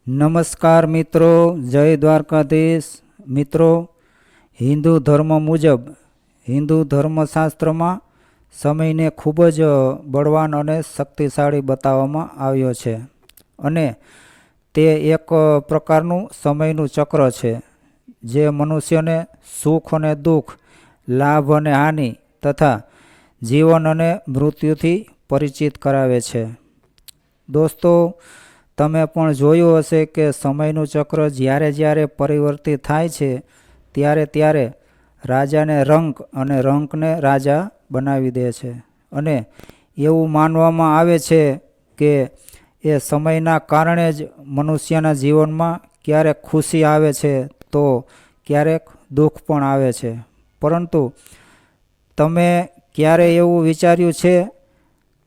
નમસ્કાર મિત્રો, જય દ્વારકાધીશ મિત્રો। હિન્દુ ધર્મ મુજબ હિન્દુ ધર્મશાસ્ત્રમાં સમયને ખૂબ જ બળવાન અને શક્તિશાળી બતાવવામાં આવ્યો છે અને તે એક પ્રકારનું સમયનું ચક્ર છે જે મનુષ્યને સુખ અને દુઃખ, લાભ અને હાનિ તથા જીવન અને મૃત્યુથી પરિચિત કરાવે છે। દોસ્તો, તમે પણ જોયું હશે કે સમયનું ચક્ર જ્યારે જ્યારે પરિવર્તિત થાય છે ત્યારે રાજાને રંક અને રંકને રાજા બનાવી દે છે અને એવું માનવામાં આવે છે કે એ સમયના કારણે જ મનુષ્યના જીવનમાં ક્યારેક ખુશી આવે છે તો ક્યારેક દુઃખ પણ આવે છે। પરંતુ તમે ક્યારે એવું વિચાર્યું છે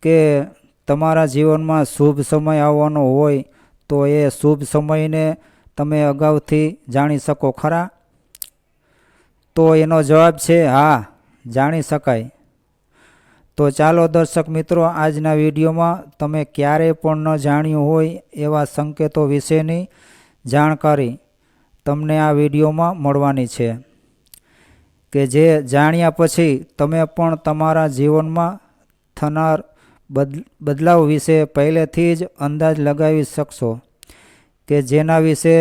કે તમારા જીવનમાં શુભ સમય આવવાનો હોય તો એ શુભ સમયને તમે અગાઉથી જાણી શકો ખરા? તો એનો જવાબ છે હા, જાણી શકાય। તો ચાલો દર્શક મિત્રો, આજના વિડીયોમાં તમે ક્યારેય પણ ન જાણ્યું હોય એવા સંકેતો વિશેની જાણકારી તમને આ વિડીયોમાં મળવાની છે કે જે જાણ્યા પછી તમે પણ તમારા જીવનમાં થનાર બદલાવ વિશે પહેલેથી જ અંદાજ લગાવી શકશો કે જેના વિશે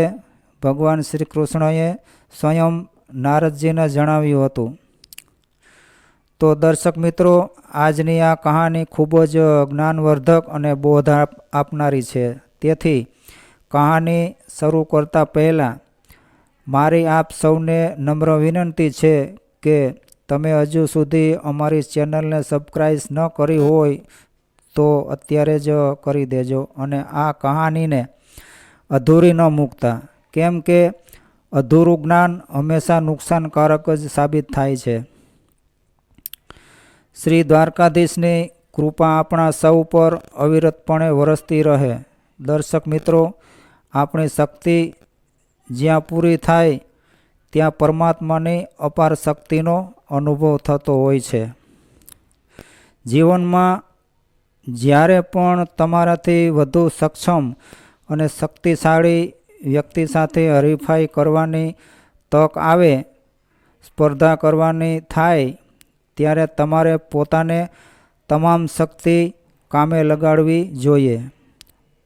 ભગવાન શ્રી કૃષ્ણએ સ્વયં નારદજીને જણાવ્યું હતું। તો દર્શક મિત્રો, આજની આ કહાની ખૂબ જ જ્ઞાનવર્ધક અને બોધ આપનારી છે। તેથી કહાની શરૂ કરતા પહેલાં મારી આપ સૌને નમ્ર વિનંતી છે કે તમે હજુ સુધી અમારી ચેનલને સબસ્ક્રાઈબ ન કરી હોય તો અત્યારે જ કરી દેજો અને આ કહાનીને અધૂરી ન મૂકતા, કેમ કે અધૂરું જ્ઞાન હંમેશા નુકસાનકારક જ સાબિત થાય છે। શ્રી દ્વારકાધીશની કૃપા આપણા સૌ પર અવિરતપણે વરસતી રહે। દર્શક મિત્રો, આપણી શક્તિ જ્યાં પૂરી થાય ત્યાં પરમાત્માની અપાર શક્તિનો અનુભવ થતો હોય છે। જીવનમાં જ્યારે પણ તમારાથી વધુ સક્ષમ અને શક્તિશાળી વ્યક્તિ સાથે હરીફાઈ કરવાની તક આવે, સ્પર્ધા કરવાની થાય, ત્યારે તમારે પોતાને તમામ શક્તિ કામે લગાડવી જોઈએ।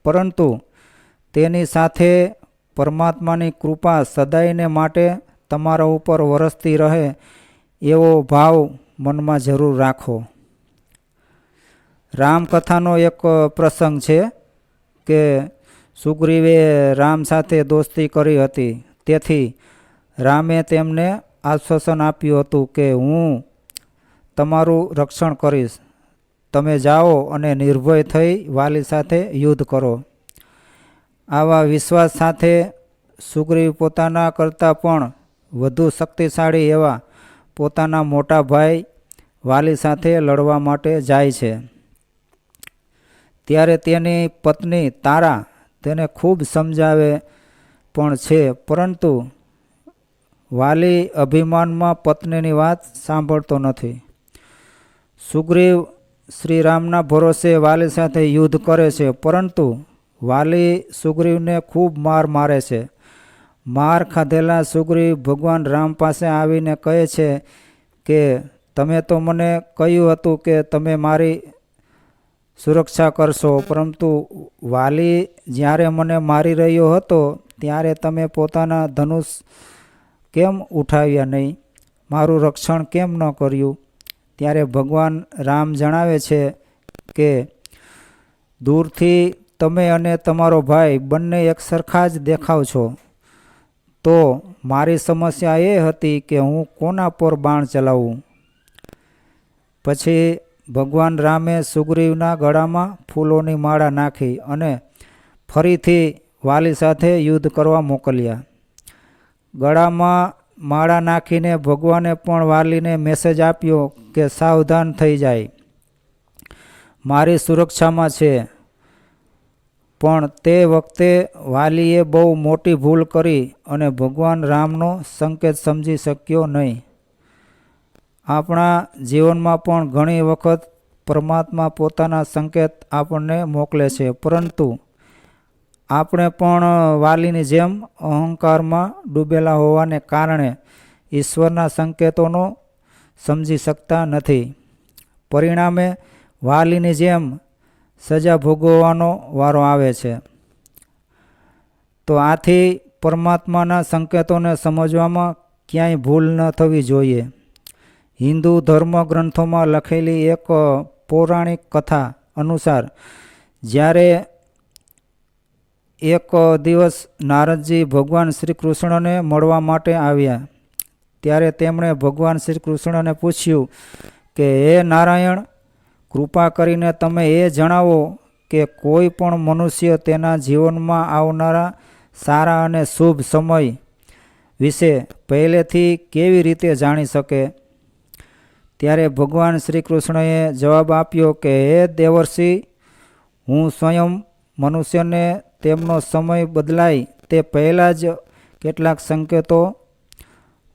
પરંતુ તેની સાથે પરમાત્માની કૃપા સદાયને માટે તમારા ઉપર વરસતી રહે એવો ભાવ મનમાં જરૂર રાખો। રામકથાનો એક પ્રસંગ છે કે સુગ્રીવે રામ સાથે દોસ્તી કરી હતી, તેથી રામે તેમને આશ્વાસન આપ્યું હતું કે હું તમારું રક્ષણ કરીશ, તમે જાઓ અને નિર્ભય થઈ વાલી સાથે યુદ્ધ કરો। આવા વિશ્વાસ સાથે સુગ્રીવ પોતાના કરતાં પણ વધુ શક્તિશાળી એવા પોતાના મોટા ભાઈ વાલી સાથે લડવા માટે જાય છે। ત્યારે તેની પત્ની તારા તેને ખૂબ સમજાવે પણ છે, પરંતુ વાલી અભિમાનમાં પત્નીની વાત સાંભળતો નથી। સુગ્રીવ શ્રીરામના ભરોસે વાલી સાથે યુદ્ધ કરે છે, પરંતુ વાલી સુગ્રીવને ખૂબ માર મારે છે। માર ખાધેલા સુગ્રીવ ભગવાન રામ પાસે આવીને કહે છે કે તમે તો મને કહ્યું હતું કે તમે મારી સુરક્ષા કરશો, પરંતુ વાલી જ્યારે મને મારી રહ્યો હતો ત્યારે તમે પોતાના ધનુષ કેમ ઉઠાવ્યા નહીં, મારું રક્ષણ કેમ ન કર્યું? ત્યારે ભગવાન રામ જણાવે છે કે દૂરથી તમે અને તમારો ભાઈ બંને એક સરખા જ દેખાવ છો, તો મારી સમસ્યા એ હતી કે હું કોના પર બાણ ચલાવું? પછી ભગવાન રામે સુગ્રીવના ગળામાં ફૂલોની માળા નાખી અને ફરીથી વાલી સાથે યુદ્ધ કરવા મોકલ્યા। ગળામાં માળા નાખીને ભગવાને પણ વાલીને મેસેજ આપ્યો કે સાવધાન થઈ જાય, મારી સુરક્ષામાં છે। પણ તે વખતે વાલીએ બહુ મોટી ભૂલ કરી અને ભગવાન રામનો સંકેત સમજી શક્યો નહીં। આપણા જીવનમાં પણ ઘણી વખત પરમાત્મા પોતાના સંકેત આપણને મોકલે છે, પરંતુ આપણે પણ વાલીની જેમ અહંકારમાં ડૂબેલા હોવાને કારણે ઈશ્વરના સંકેતોનો સમજી શકતા નથી. પરિણામે વાલીની જેમ સજા ભોગવવાનો વારો આવે છે. તો આથી પરમાત્માના સંકેતોને સમજવામાં ક્યાંય ભૂલ ન થવી જોઈએ. હિન્દુ ધર્મ ગ્રંથોમાં લખેલી એક પૌરાણિક કથા અનુસાર જ્યારે એક દિવસ નારદજી ભગવાન શ્રી કૃષ્ણને મળવા માટે આવ્યા, ત્યારે તેમણે ભગવાન શ્રી કૃષ્ણને પૂછ્યું કે હે નારાયણ, કૃપા કરીને તમે એ જણાવો કે કોઈ પણ મનુષ્ય તેના જીવનમાં આવનારા સારા અને શુભ સમય વિશે પહેલેથી કેવી રીતે જાણી શકે? ત્યારે ભગવાન શ્રી કૃષ્ણએ જવાબ આપ્યો કે હે દેવર્ષિ, હું સ્વયં મનુષ્યને તેમનો સમય બદલાય તે પહેલાં જ કેટલાક સંકેતો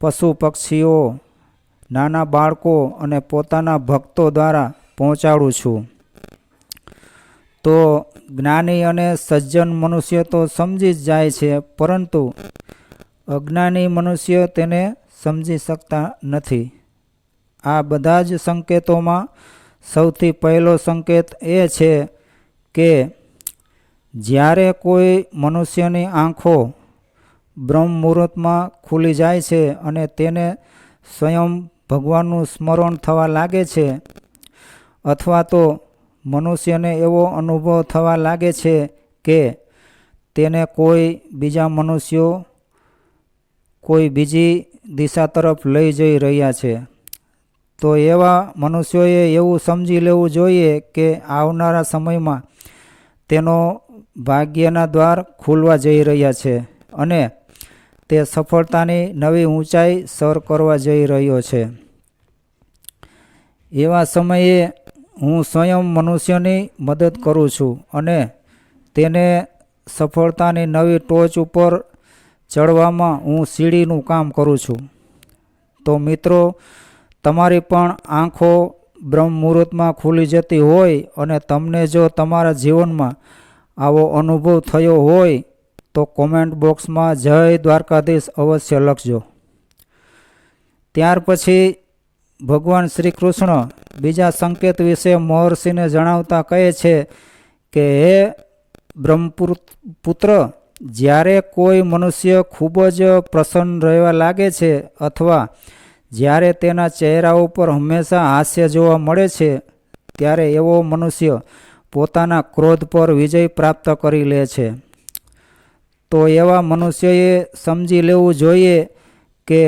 પશુ પક્ષીઓ, નાના બાળકો અને પોતાના ભક્તો દ્વારા પહોંચાડું છું. તો જ્ઞાની અને સજ્જન મનુષ્ય તો સમજી જ જાય છે, પરંતુ અજ્ઞાની મનુષ્ય તેને સમજી શકતા નથી. આ બધા જ સંકેતોમાં સૌથી પહેલો સંકેત એ છે કે જ્યારે કોઈ મનુષ્યની આંખો બ્રહ્મ મુહૂર્તમાં ખુલી જાય છે અને તેને સ્વયં ભગવાનનું સ્મરણ થવા લાગે છે, અથવા તો મનુષ્યને એવો અનુભવ થવા લાગે છે કે તેને કોઈ બીજા મનુષ્યો કોઈ બીજી દિશા તરફ લઈ જઈ રહ્યા છે, તો એવા મનુષ્યોએ એવું સમજી લેવું જોઈએ કે આવનારા સમયમાં તેનો ભાગ્યના દ્વાર ખુલવા જઈ રહ્યા છે અને તે સફળતાની નવી ઊંચાઈ સર કરવા જઈ રહ્યો છે. એવા સમયે હું સ્વયં મનુષ્યની મદદ કરું છું અને તેને સફળતાની નવી ટોચ ઉપર ચડવામાં હું સીડીનું કામ કરું છું. તો મિત્રો, તમારી પણ આંખો બ્રહ્મ મુહૂર્તમાં ખુલી જતી હોય અને તમને જો તમારા જીવનમાં આવો અનુભવ થયો હોય તો કોમેન્ટ બોક્સમાં જય દ્વારકાધીશ અવશ્ય લખજો. ત્યાર પછી ભગવાન શ્રી કૃષ્ણ બીજા સંકેત વિશે મહર્ષિને જણાવતા કહે છે કે હે બ્રહ્મપુત્ર, જ્યારે કોઈ મનુષ્ય ખૂબ જ પ્રસન્ન રહેવા લાગે છે અથવા જ્યારે તેના ચહેરા ઉપર હંમેશા હાસ્ય જોવા મળે છે, ત્યારે એવો મનુષ્ય પોતાના ક્રોધ પર વિજય પ્રાપ્ત કરી લે છે. તો એવા મનુષ્યએ સમજી લેવું જોઈએ કે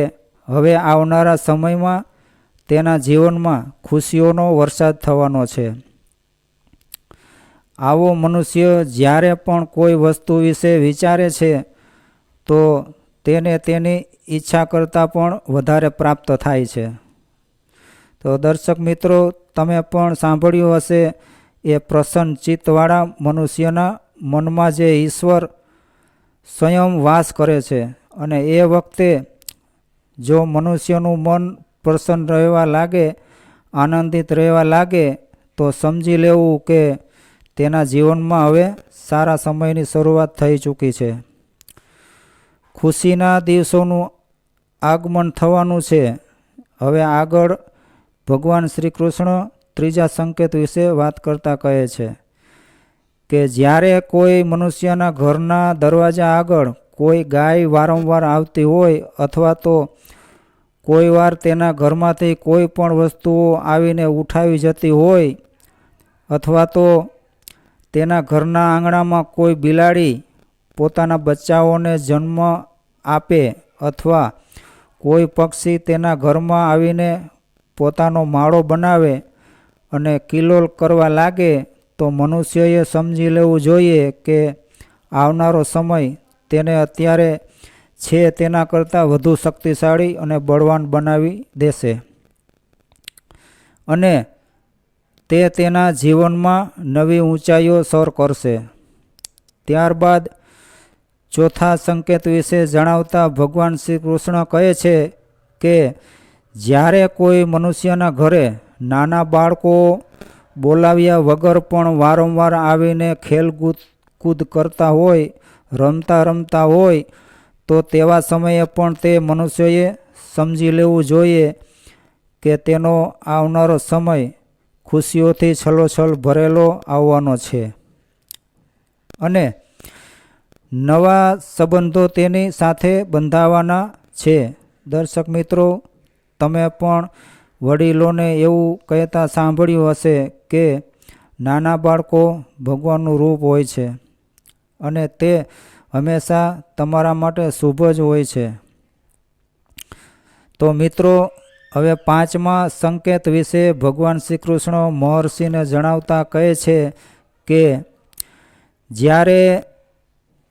હવે આવનારા સમયમાં તેના જીવનમાં ખુશીઓનો વરસાદ થવાનો છે. આવો મનુષ્ય જ્યારે પણ કોઈ વસ્તુ વિશે વિચારે છે તો તેને તેની ઈચ્છા કરતાં પણ વધારે પ્રાપ્ત થાય છે. તો દર્શક મિત્રો, તમે પણ સાંભળ્યું હશે એ પ્રસન્ન ચિત્તવાળા મનુષ્યના મનમાં જે ઈશ્વર સ્વયં વાસ કરે છે, અને એ વખતે જો મનુષ્યનું મન પ્રસન્ન રહેવા લાગે, આનંદિત રહેવા લાગે, તો સમજી લેવું કે તેના જીવનમાં હવે સારા સમયની શરૂઆત થઈ ચૂકી છે. ખુશીના દિવસોનું આગમન થવાનું છે. હવે આગળ ભગવાન શ્રી કૃષ્ણ ત્રીજા સંકેત વિશે વાત કરતા કહે છે કે જ્યારે કોઈ મનુષ્યના ઘરના દરવાજા આગળ કોઈ ગાય વારંવાર આવતી હોય, અથવા તો કોઈ વાર તેના ઘરમાંથી કોઈ પણ વસ્તુઓ આવીને ઉઠાવી જતી હોય, અથવા તો તેના ઘરના આંગણામાં કોઈ બિલાડી પોતાના બચ્ચાઓને જન્મ આપે, અથવા કોઈ પક્ષી તેના ઘરમાં આવીને પોતાનો માળો બનાવે અને કિલોલ કરવા લાગે, તો મનુષ્યએ સમજી લેવું જોઈએ કે આવનારો સમય તેને અત્યારે છે તેના કરતાં વધુ શક્તિશાળી અને બળવાન બનાવી દેશે અને તે તેના જીવનમાં નવી ઊંચાઈઓ સર કરશે. ત્યારબાદ ચોથા સંકેત વિશે જણાવતા ભગવાન શ્રી કૃષ્ણ કહે છે કે જ્યારે કોઈ મનુષ્યના ઘરે નાના બાળકો બોલાવ્યા વગર પણ વારંવાર આવીને ખેલકૂદ કૂદ કરતા હોય, રમતા રમતા હોય, તો તેવા સમયે પણ તે મનુષ્યોએ સમજી લેવું જોઈએ કે તેનો આવનારો સમય ખુશીઓથી છલોછલ ભરેલો આવવાનો છે અને નવા સંબંધો તેની સાથે બંધાવાના છે. દર્શક મિત્રો, તમે પણ વડીલોને એવું કહેતા સાંભળ્યું હશે કે નાના બાળકો ભગવાનનું રૂપ હોય છે અને તે હંમેશા તમારા માટે શુભ જ હોય છે. તો મિત્રો, હવે પાંચમા સંકેત વિશે ભગવાન શ્રી કૃષ્ણ મહર્ષિને જણાવતા કહે છે કે જ્યારે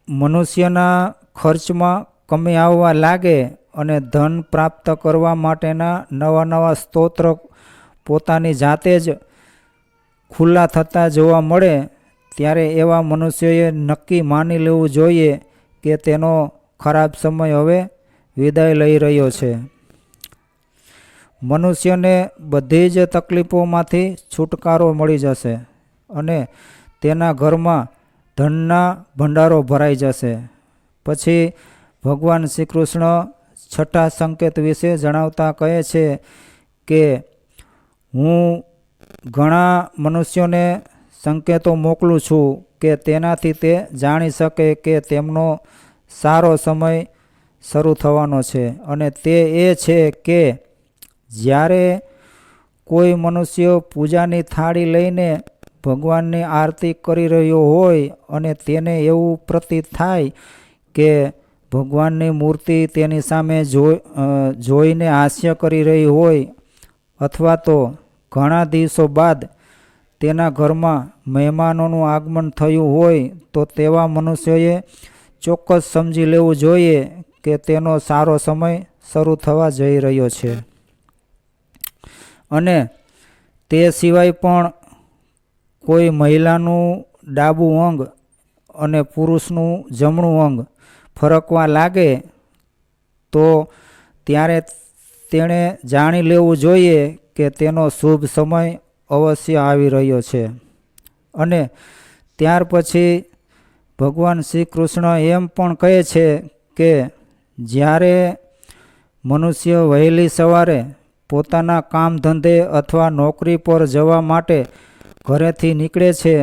મનુષ્યના ખર્ચમાં કમી આવવા લાગે અને ધન પ્રાપ્ત કરવા માટેના નવા નવા સ્ત્રોત પોતાની જાતે જ ખુલ્લા થતા જોવા મળે, ત્યારે એવા મનુષ્યોએ નક્કી માની લેવું જોઈએ કે તેનો ખરાબ સમય હવે વિદાય લઈ રહ્યો છે. મનુષ્યને બધી જ તકલીફોમાંથી છુટકારો મળી જશે અને તેના ઘરમાં ધનના ભંડારો ભરાઈ જશે. પછી ભગવાન શ્રી કૃષ્ણ છઠ્ઠા સંકેત વિશે જણાવતા કહે છે કે હું ઘણા મનુષ્યોને સંકેતો મોકલું છું કે તેનાથી તે જાણી શકે કે તેમનો સારો સમય શરૂ થવાનો છે, અને તે એ છે કે જ્યારે કોઈ મનુષ્ય પૂજાની થાળી લઈને ભગવાનની આરતી કરી રહ્યો હોય અને તેને એવું પ્રતીત થાય કે ભગવાનની મૂર્તિ તેની સામે જોઈને હાસ્ય કરી રહી હોય, અથવા તો ઘણા દિવસો બાદ તેના ઘરમાં મહેમાનોનું આગમન થયું હોય, તો તેવા મનુષ્યોએ ચોક્કસ સમજી લેવું જોઈએ કે તેનો સારો સમય શરૂ થવા જઈ રહ્યો છે. અને તે સિવાય પણ કોઈ મહિલાનું ડાબું અંગ અને પુરુષનું જમણું અંગ ફરકવા લાગે તો ત્યારે તેણે જાણી લેવું જોઈએ કે તેનો શુભ સમય અવશ્ય આવી રહ્યો છે. અને ત્યાર પછી ભગવાન શ્રી કૃષ્ણ એમ પણ કહે છે કે જ્યારે મનુષ્ય વહેલી સવારે પોતાના કામ ધંધે અથવા નોકરી પર જવા માટે ઘરેથી નીકળે છે,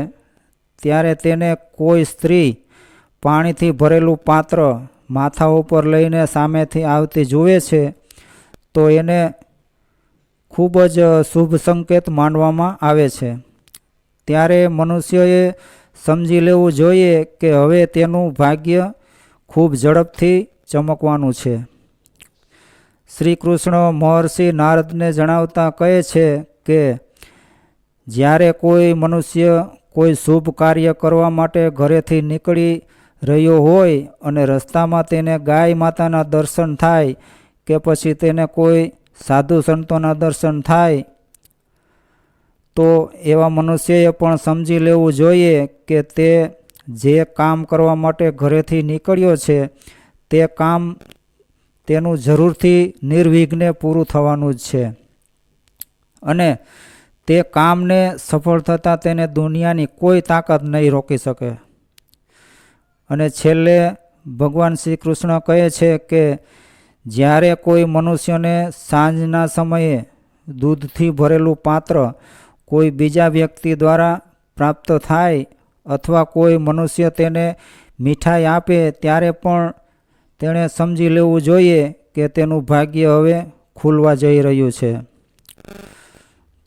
ત્યારે તેને કોઈ સ્ત્રી પાણીથી ભરેલું પાત્ર માથા ઉપર લઈને સામેથી આવતી જુએ છે, તો એને ખૂબ જ શુભ સંકેત માનવામાં આવે છે. ત્યારે મનુષ્યએ સમજી લેવું જોઈએ કે હવે તેનું ભાગ્ય ખૂબ ઝડપથી ચમકવાનું છે. શ્રી કૃષ્ણ મહર્ષિ નારદને જણાવતા કહે છે કે જ્યારે કોઈ મનુષ્ય કોઈ શુભ કાર્ય કરવા માટે ઘરેથી નીકળી રહ્યો હોય અને રસ્તામાં તેને ગાય માતાના દર્શન થાય કે પછી તેને કોઈ સાધુ સંતોના દર્શન થાય, તો એવા મનુષ્યએ પણ સમજી લેવું જોઈએ કે તે જે કામ કરવા માટે ઘરેથી નીકળ્યો છે તે કામ તેનું જરૂરથી નિર્વિઘ્ને પૂરું થવાનું જ છે અને તે કામને સફળ થતાં તેને દુનિયાની કોઈ તાકાત નહીં રોકી શકે. અને છેલ્લે ભગવાન શ્રી કૃષ્ણ કહે છે કે જ્યારે કોઈ મનુષ્યને સાંજના સમયે દૂધથી ભરેલું પાત્ર કોઈ બીજા વ્યક્તિ દ્વારા પ્રાપ્ત થાય અથવા કોઈ મનુષ્ય તેને મીઠાઈ આપે, ત્યારે પણ તેણે સમજી લેવું જોઈએ કે તેનું ભાગ્ય હવે ખુલવા જઈ રહ્યું છે.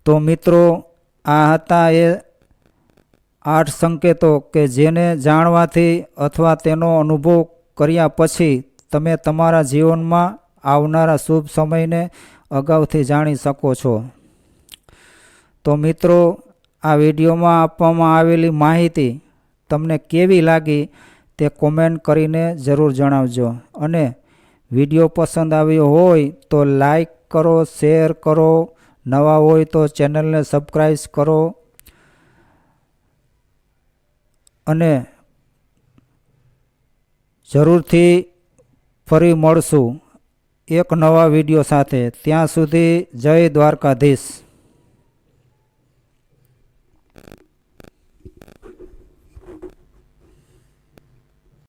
તો મિત્રો, આ હતા એ 8 સંકેતો કે જેને જાણવાથી અથવા તેનો અનુભવ કર્યા પછી તમે તમારા જીવનમાં આવનારા શુભ સમયને અગાઉથી જાણી શકો છો. તો મિત્રો, આ વિડીયોમાં આપવામાં આવેલી માહિતી તમને કેવી લાગી તે કોમેન્ટ કરીને જરૂર જણાવજો. અને વિડીયો પસંદ આવ્યો હોય તો લાઈક કરો, શેર કરો, નવા હોય તો ચેનલને સબસ્ક્રાઈબ કરો અને જરૂરથી ફરી મળશું એક નવા વિડીયો સાથે. ત્યાં સુધી જય દ્વારકાધીશ.